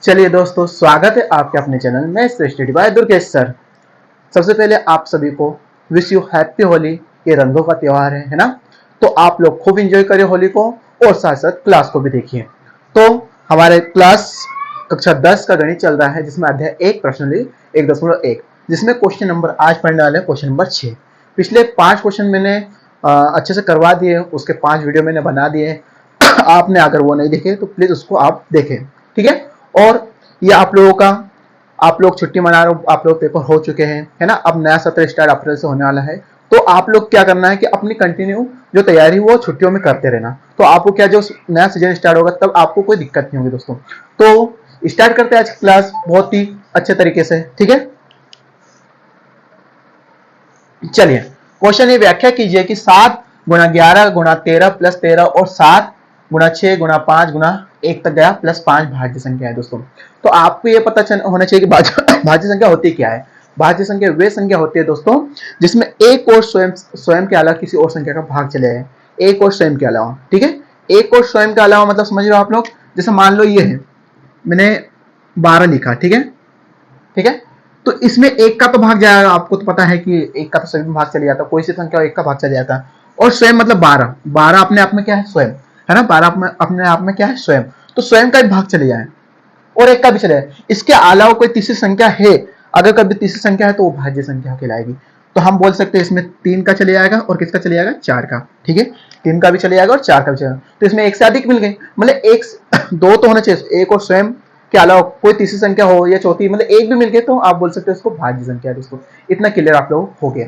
चलिए दोस्तों, स्वागत है आपके अपने चैनल में स्टडी बाय दुर्गेश सर। सबसे पहले आप सभी को विश यू हैप्पी होली। ये रंगों का त्योहार है ना। तो आप लोग खूब एंजॉय करिए होली को और साथ साथ क्लास को भी देखिए। तो हमारे क्लास कक्षा 10 का गणित चल रहा है, जिसमें अध्याय 1 प्रश्नावली 1.1, जिसमें क्वेश्चन नंबर आज पढ़ने वाले हैं क्वेश्चन नंबर 6। पिछले 5 क्वेश्चन मैंने अच्छे से करवा दिए, उसके 5 वीडियो मैंने बना दिए। आपने अगर वो नहीं देखे तो प्लीज उसको आप देखें, ठीक है। और ये आप लोग छुट्टी मना रहे हो, आप लोग पेपर हो चुके हैं, है ना। अब नया सत्र स्टार्ट अप्रैल से होने वाला है। तो आप लोग क्या करना है कि अपनी कंटिन्यू जो तैयारी वो छुट्टियों में करते रहना। तो आपको क्या, जो नया सीजन स्टार्ट होगा तब आपको कोई दिक्कत नहीं होगी दोस्तों। तो स्टार्ट करते हैं आज की क्लास बहुत ही अच्छे तरीके से, ठीक है। चलिए, क्वेश्चन ये व्याख्या कीजिए कि 7 गुणा 11 गुणा 13 प्लस 13 और 7 गुणा 6 गुणा 5 गुणा 1 तक गया प्लस 5 भाज्य संख्या है दोस्तों। तो आपको ये पता होना चाहिए कि भाज्य संख्या होती क्या है। भाज्य संख्या वे संख्या होती है दोस्तों जिसमें एक और स्वयं के अलावा किसी और संख्या का भाग चले जाए। एक और स्वयं के अलावा, ठीक है। एक और स्वयं के अलावा मतलब समझ रहे हो आप लोग। जैसे मान लो ये है, मैंने 12 लिखा, ठीक है, ठीक है। तो इसमें एक का तो भाग जाएगा, आपको तो पता है कि एक का तो सभी में भाग चले जाता है, कोई सी संख्या एक का भाग चले जाता है। और स्वयं मतलब 12, 12 अपने आप में क्या है, स्वयं है ना। 12 अपने आप में क्या है, स्वयं। तो स्वयं का एक भाग चले जाए और एक का भी चले जाए। इसके अलावा कोई तीसरी संख्या है, अगर कभी तीसरी संख्या है तो वो भाज्य संख्या कहलाएगी। तो हम बोल सकते हैं इसमें 3 का चले जाएगा और किसका चले जाएगा, 4 का, ठीक है। 3 का भी चले जाएगा और 4 का भी चलेगा। तो इसमें एक से अधिक मिल गए, मतलब एक दो तो होना चाहिए, एक और स्वयं के अलावा कोई तीसरी संख्या हो या चौथी, मतलब एक भी मिल गए तो आप बोल सकते हो उसको भाज्य संख्या है दोस्तों। इतना क्लियर आप लोग हो गया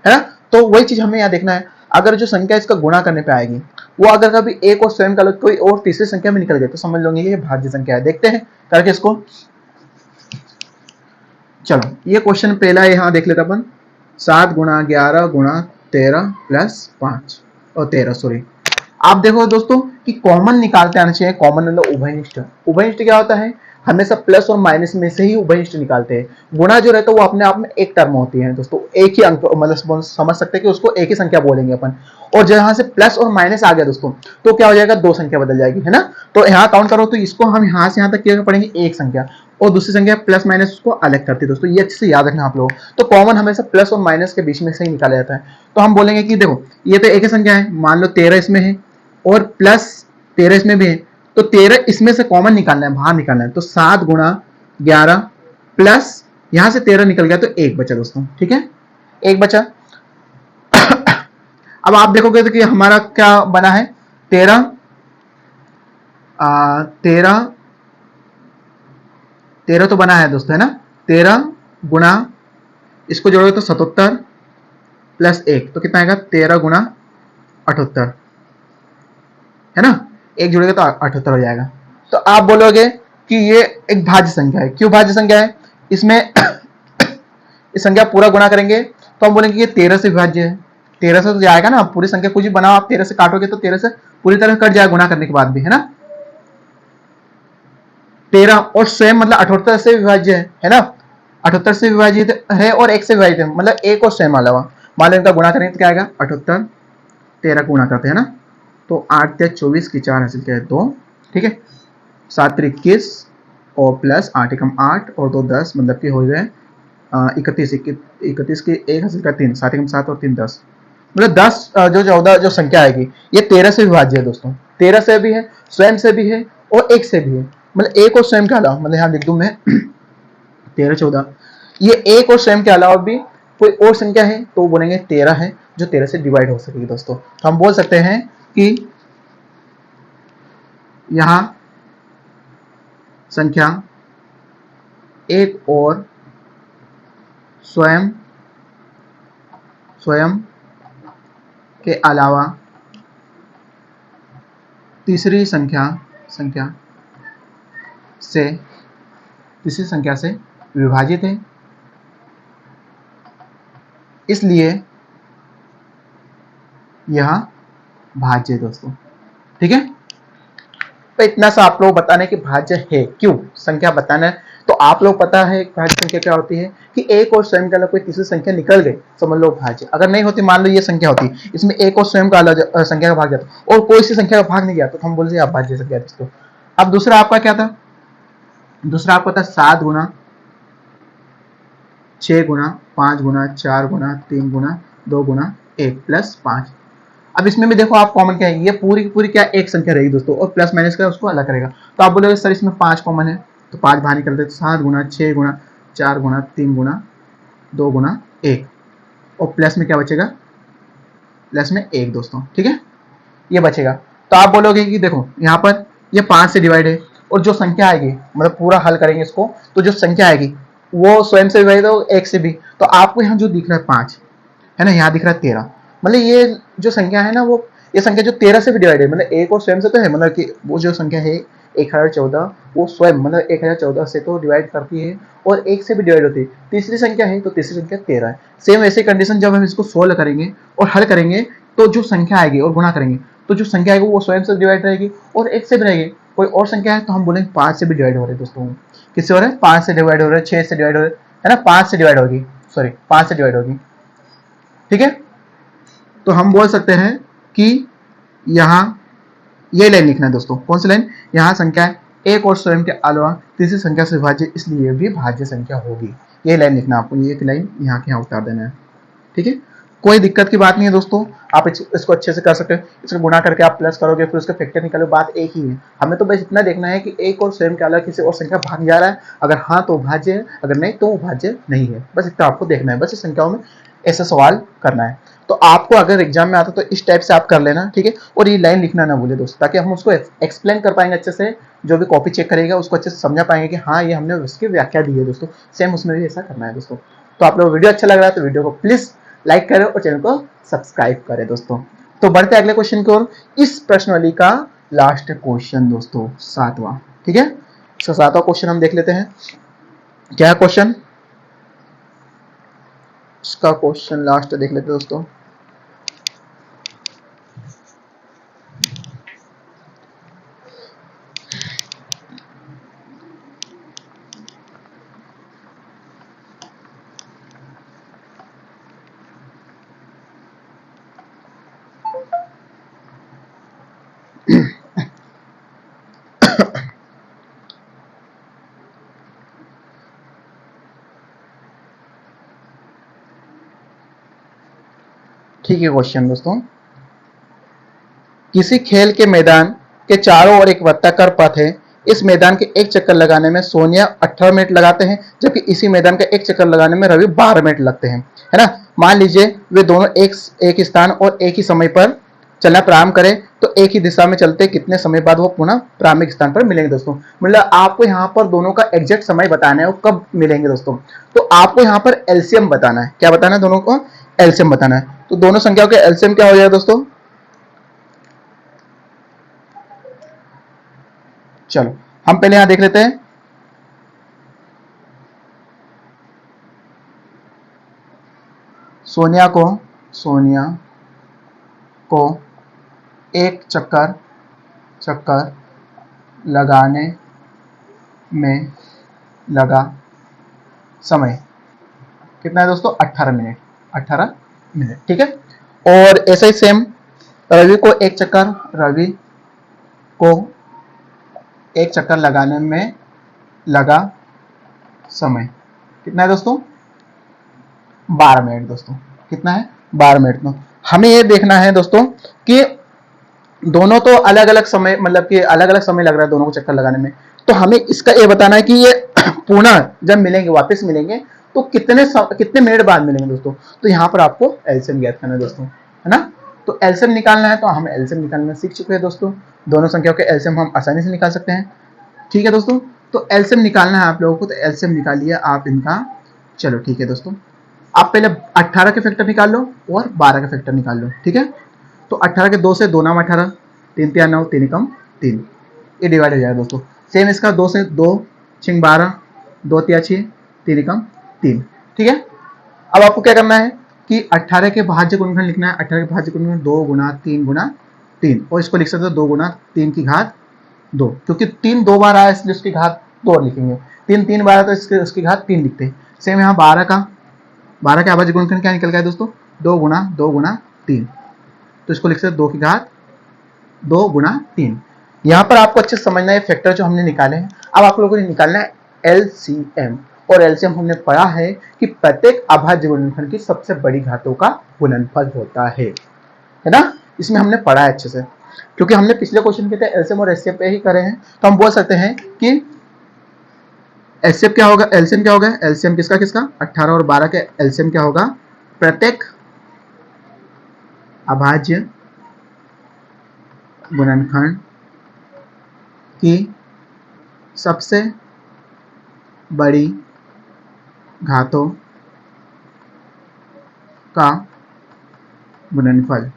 है ना। तो वही चीज हमें यहाँ देखना है। अगर जो संख्या इसका गुणा करने पे आएगी वो अगर कभी एक और स्वयं का अलग कोई और तीसरी संख्या में निकल गए तो समझ लोगे ये भाज्य संख्या है। देखते हैं करके इसको। चलो, ये क्वेश्चन पहला यहाँ देख लेते अपन। 7 गुणा 11 गुणा 13 प्लस 5 और 13, सॉरी। आप देखो दोस्तों कि कॉमन निकालते आना चाहिए। कॉमन मतलब उभयनिष्ठ। उभयनिष्ठ क्या होता है, हमेशा प्लस और माइनस में से ही उभयनिष्ठ निकालते हैं। गुणा जो रहता है वो अपने आप में एक टर्म होती है दोस्तों, एक ही अंक, मतलब समझ सकते हैं कि उसको एक ही संख्या बोलेंगे अपन। और जहां से प्लस और माइनस आ गया दोस्तों तो क्या हो जाएगा, 2 संख्या बदल जाएगी, है ना। तो यहाँ काउंट करो तो इसको हम यहाँ से यहाँ तक क्या पढ़ेंगे, एक संख्या और दूसरी संख्या प्लस माइनस उसको अलग करती है दोस्तों। ये अच्छे से याद रखना आप लोग। तो कॉमन हमेशा प्लस और माइनस के बीच में से ही निकाला जाता है। तो हम बोलेंगे कि देखो ये तो एक ही संख्या है, मान लो 13 इसमें है और प्लस 13 इसमें भी है। तो 13 इसमें से कॉमन निकालना है, बाहर निकालना है। तो 7 गुणा 11 प्लस यहां से 13 निकल गया तो 1 बचा दोस्तों, ठीक है, 1 बचा। अब आप देखोगे तो कि हमारा क्या बना है, 13 13 13 तो बना है दोस्तों, है ना। 13 गुणा इसको जोड़ोगे तो 77 प्लस 1 तो कितना आएगा, 13 गुणा 78, है ना। एक जुड़ेगा तो 78 हो जाएगा। तो आप बोलोगे कि ये एक भाज्य संख्या है। क्यों भाज्य संख्या है, इसमें इस संख्या पूरा गुणा करेंगे तो हम बोलेंगे ये 13 से विभाज्य है। 13 से तो जाएगा ना, पूरी संख्या कुछ भी बनाओ आप 13 से काटोगे तो 13 से पूरी तरह कट जाएगा गुणा करने के बाद भी, है ना। 13 और स्वयं मतलब 78 से विभाज्य है ना। 78 से विभाजित है और 1 से विभाजित है, मतलब एक और स्वयं अलावा। मान लो इनका गुणा करेंगे तो क्या आएगा, 78 13 गुणा करते हैं ना। तो 8 या 24 की 4 हासिल क्या है, 2, ठीक है। 7 21 और प्लस 8 एकम 8 और 2 10, मतलब कि हो गए 31 31 की 1 हासिल का 3, 7 एकम 7 और 3 10, मतलब 10 जो 14 जो संख्या आएगी ये 13 से विभाज्य है दोस्तों। 13 से भी है, स्वयं से भी है और 1 से भी है, मतलब एक और स्वयं के अलावा, मतलब यहाँ लिख दूं मैं 13 14, ये एक और स्वयं के अलावा भी कोई और संख्या है तो बोलेंगे 13 है जो 13 से डिवाइड हो सकेगी दोस्तों। तो हम बोल सकते हैं कि यहां संख्या एक और स्वयं के अलावा तीसरी संख्या से विभाजित है, इसलिए यह भाज्य है दोस्तों, ठीक है। तो इतना सा आप लोग बताने की भाज्य है, क्यों संख्या बताना है। तो आप लोग पता है भाज्य संख्या क्या होती है कि एक और स्वयं का अलग कोई तीसरी संख्या निकल गई, समझ लो भाज्य। अगर नहीं होती, मान लो ये संख्या होती, इसमें एक और स्वयं का अलग संख्या का भाग जाता और कोई सी संख्या का भाग नहीं गया तो हम बोलते हैं भाज्य संख्या दोस्तों। अब दूसरा आपका क्या था, दूसरा आपको पता है 7 गुना 6 गुना 5 गुना 4 गुना 3 गुना 2 गुना 1 प्लस 5। अब इसमें भी देखो आप कॉमन क्या है, ये पूरी की पूरी क्या एक संख्या रहेगी दोस्तों, और प्लस माइनस का उसको अलग करेगा। तो आप बोलोगे सर इसमें 5 कॉमन है, तो 5 बाहर निकलते हैं, 7 गुना 6 गुना 4 गुना 3 गुना 2 गुना 1, और प्लस में क्या बचेगा, प्लस में 1 दोस्तों, ठीक है, ये बचेगा। तो आप बोलोगे कि देखो यहाँ पर ये 5 से डिवाइड है, और जो संख्या आएगी मतलब पूरा हल करेंगे इसको, तो जो संख्या आएगी वो स्वयं से डिवाइड हो 1 से भी, तो आपको यहाँ जो दिख रहा है 5 है ना, यहाँ दिख रहा है 13, मतलब ये जो संख्या है ना वो, ये संख्या जो 13 से भी डिवाइड है, मतलब एक और स्वयं से तो है, मतलब कि वो जो संख्या है 1014 वो स्वयं मतलब 1014 से तो डिवाइड करती है, और 1 से भी डिवाइड होती है। तीसरी संख्या है तो तीसरी संख्या 13 है। सेम ऐसी कंडीशन जब हम इसको सोल्व करेंगे और हल करेंगे, तो जो संख्या आएगी और गुणा करेंगे, तो जो संख्या आएगी वो स्वयं से डिवाइड रहेगी और 1 से भी रहेगी। कोई और संख्या है तो हम बोलेंगे 5 से भी डिवाइड हो रहे हैं दोस्तों, किससे हो रहे हैं, 5 से डिवाइड हो रहे हैं, 6 से डिवाइड हो रहे हैं, है ना, 5 से डिवाइड होगी, सॉरी 5 से डिवाइड होगी, ठीक है। तो हम बोल सकते हैं कि यहाँ ये लाइन लिखना है दोस्तों, कौन सी लाइन, यहाँ संख्या है एक और स्वयं के अलावा तीसरी संख्या से विभाज्य, इसलिए भी भाज्य संख्या होगी। ये लाइन लिखना आपको, ये एक लाइन यहाँ के यहाँ उतार देना है, ठीक है। कोई दिक्कत की बात नहीं है दोस्तों, आप इसको अच्छे से कर सकते हैं। इसको गुणा करके आप प्लस करोगे, फिर उसका फैक्टर निकालो, बात एक ही है। हमें तो बस इतना देखना है कि एक और स्वयं के अलावा किसी और संख्या भाग जा रहा है, अगर हाँ तो भाज्य है, अगर नहीं तो भाज्य नहीं है, बस इतना आपको देखना है। बस इस संख्याओं में ऐसा सवाल करना है। तो आपको अगर एग्जाम में आता तो इस टाइप से आप कर लेना, ठीक है। और ये लाइन लिखना ना भूले दोस्तों, ताकि हम उसको एक्सप्लेन कर पाएंगे अच्छे से, जो भी कॉपी चेक करेगा उसको अच्छे से समझा पाएंगे कि हाँ ये हमने उसकी व्याख्या दी है दोस्तों। सेम उसमें भी ऐसा करना है दोस्तों। तो आप लोग वीडियो अच्छा लग रहा है तो वीडियो को प्लीज लाइक करें और चैनल को सब्सक्राइब करें दोस्तों। तो बढ़ते अगले क्वेश्चन की ओर। इस प्रश्नावली का लास्ट क्वेश्चन दोस्तों 7वां, ठीक है। इसका 7वां क्वेश्चन हम देख लेते हैं, क्या क्वेश्चन, इसका क्वेश्चन लास्ट देख लेते हैं दोस्तों। ठीक है क्वेश्चन दोस्तों, किसी खेल के मैदान के चारों ओर एक वृत्ताकार पथ है। इस मैदान के एक चक्कर लगाने में सोनिया 18 मिनट लगाते हैं, जबकि इसी मैदान का एक चक्कर लगाने में रवि 12 मिनट लगते हैं, है ना। मान लीजिए वे दोनों एक स्थान और एक ही समय पर चलना प्रारंभ करें, तो एक ही दिशा में चलते कितने समय बाद वो पुनः प्रारंभिक स्थान पर मिलेंगे दोस्तों। मतलब आपको यहाँ पर दोनों का एग्जैक्ट समय बताना है, वो कब मिलेंगे दोस्तों। तो आपको यहाँ पर एलसीएम बताना है, क्या बताना है, दोनों को एलसीएम बताना है। तो दोनों संख्याओं के एलसीएम क्या हो जाएगा दोस्तों, चलो हम पहले यहां देख लेते हैं। सोनिया को एक चक्कर लगाने में लगा समय कितना है दोस्तों, 18 मिनट, 18 मिनट, ठीक है। और ऐसा ही सेम रवि को एक चक्कर लगाने में लगा समय कितना है दोस्तों, 12 मिनट दोस्तों, कितना है 12 मिनट। में हमें ये देखना है दोस्तों कि दोनों तो अलग अलग समय, मतलब कि अलग अलग समय लग रहा है दोनों को चक्कर लगाने में, तो हमें इसका ये बताना है कि ये पुनः जब मिलेंगे, वापस मिलेंगे, तो कितने मिनट बाद मिलेंगे दोस्तों। तो यहाँ पर आपको एलसीएम ज्ञात करना है दोस्तों, है ना। तो एलसीएम निकालना है, तो हम एलसीएम निकालना सीख चुके हैं दोस्तों। दोनों संख्याओं के एलसीएम हम आसानी से निकाल सकते हैं, ठीक है दोस्तों। तो एलसीएम निकालना है आप लोगों को, तो एलसीएम निकालिए आप इनका। चलो ठीक है दोस्तों, आप पहले 18 के फैक्टर निकाल लो और 12 का फैक्टर निकाल लो, ठीक है। तो 18 के 2 से 2 नाम 18, 3 3 9, 3 एकम 3, ये डिवाइड हो जाएगा दोस्तों। सेम इसका 2 से 2 6 12, 2 3 6, 3 एकम 3, ठीक है। अब आपको क्या करना है कि 18 के भाज्य गुणनखंड लिखना है। 18 के भाज्य गुणनखंड 2 गुना 3 गुना 3, और इसको लिख सकते हो 2 गुना 3 की घात 2, क्योंकि 3 2 बार आया इसलिए उसकी घात 2 लिखेंगे। 3 3 बार आया तो उसकी घात 3 लिखते हैं। सेम यहाँ 12 के अभाज्य गुणनखंड क्या निकल गया दोस्तों, 2 गुना 3, तो इसको लिख सकते 2 की घात 2 गुना 3। यहाँ पर आपको अच्छे से समझना है फैक्टर जो हमने निकाले हैं। अब आप लोगों को निकालना है LCM, और LCM हमने पढ़ा है कि प्रत्येक अभाज्य गुणनखंड की सबसे बड़ी घातों का गुणनफल होता है ना। इसमें हमने पढ़ा है अच्छे से, क्योंकि हमने पिछले क्वेश्चन के थे LCM और HCF पे ही करे हैं, तो हम बोल सकते हैं कि HCF क्या होगा, LCM क्या होगा, LCM किसका किसका 18 और 12 के LCM क्या होगा, प्रत्येक अभाज्य गुणनखंड की सबसे बड़ी घातों का गुणनफल।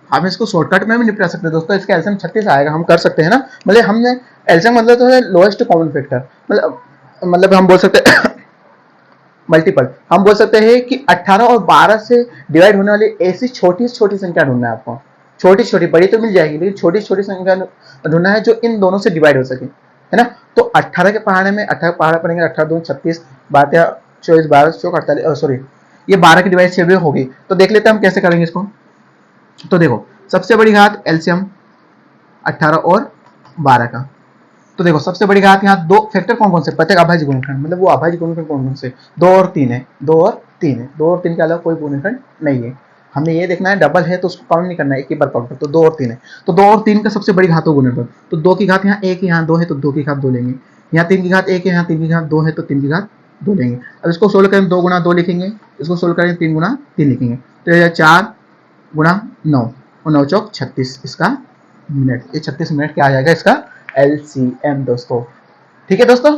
हम इसको शॉर्टकट में भी निपटा सकते हैं दोस्तों, इसका एलसीएम 36 आएगा, हम कर सकते हैं ना। मतलब हमने एलसीएम मतलब तो है लोएस्ट कॉमन फैक्टर, मतलब हम बोल सकते हैं मल्टीपल, हम बोल सकते हैं कि 18 और 12 से डिवाइड होने वाली ऐसी छोटी से छोटी संख्या ढूंढना है आपको। छोटी छोटी, बड़ी तो मिल जाएगी लेकिन छोटी छोटी संख्या ढूंढना है जो इन दोनों से डिवाइड हो सके, है ना। तो 18 के पहाड़े में 18 पहाड़ा पड़ेंगे, 18 दूनी 36, 12 24, 12 चौक 48, सॉरी ये 12 की डिवाइड 6 होगी। तो देख लेते हैं हम कैसे करेंगे इसको। तो देखो सबसे बड़ी घात एलसीएम 18 और 12 का, तो देखो सबसे बड़ी घात यहाँ दो फैक्टर कौन कौन से, प्रत्येक अभाज्य गुणनखंड, मतलब वो अभाज्य गुणनखंड कौन कौन से, 2 और 3 है, 2 और 3 है, 2 और 3 के अलावा कोई गुणनखंड नहीं है। हमें ये देखना है डबल है तो उसको काउंट नहीं करना है, एक ही बार काउंट कर, तो 2 और 3 है, तो 2 और 3 का सबसे बड़ी घात हो गुणनफल। तो 2 की घात यहाँ 1 है, यहाँ 2 है तो 2 की घात 2 लेंगे, यहाँ 3 की घात 1 है, यहाँ 3 की घात 2 है तो 3 की घात 2 लेंगे। अब इसको सोल्व करें 2 गुणा 2 लिखेंगे, इसको सोल्व करें 3 गुणा 3 लिखेंगे, तो 4 गुणा 9 और 9 चौक 36, इसका मिनट, ये 36 मिनट क्या आ जाएगा इसका LCM दोस्तों। ठीक है दोस्तों,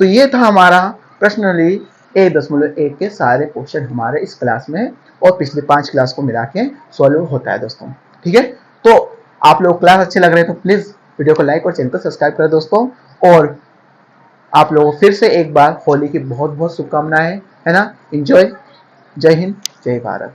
तो ये था हमारा पर्सनली 1.1 के सारे क्वेश्चन हमारे इस क्लास में, और पिछले 5 क्लास को मिला के सॉल्व होता है दोस्तों। ठीक है, तो आप लोग क्लास अच्छे लग रहे हैं तो प्लीज वीडियो को लाइक और चैनल को सब्सक्राइब करें दोस्तों। और आप लोगों को फिर से एक बार होली की बहुत बहुत शुभकामनाएं, है ना। एंजॉय, जय हिंद, जय भारत।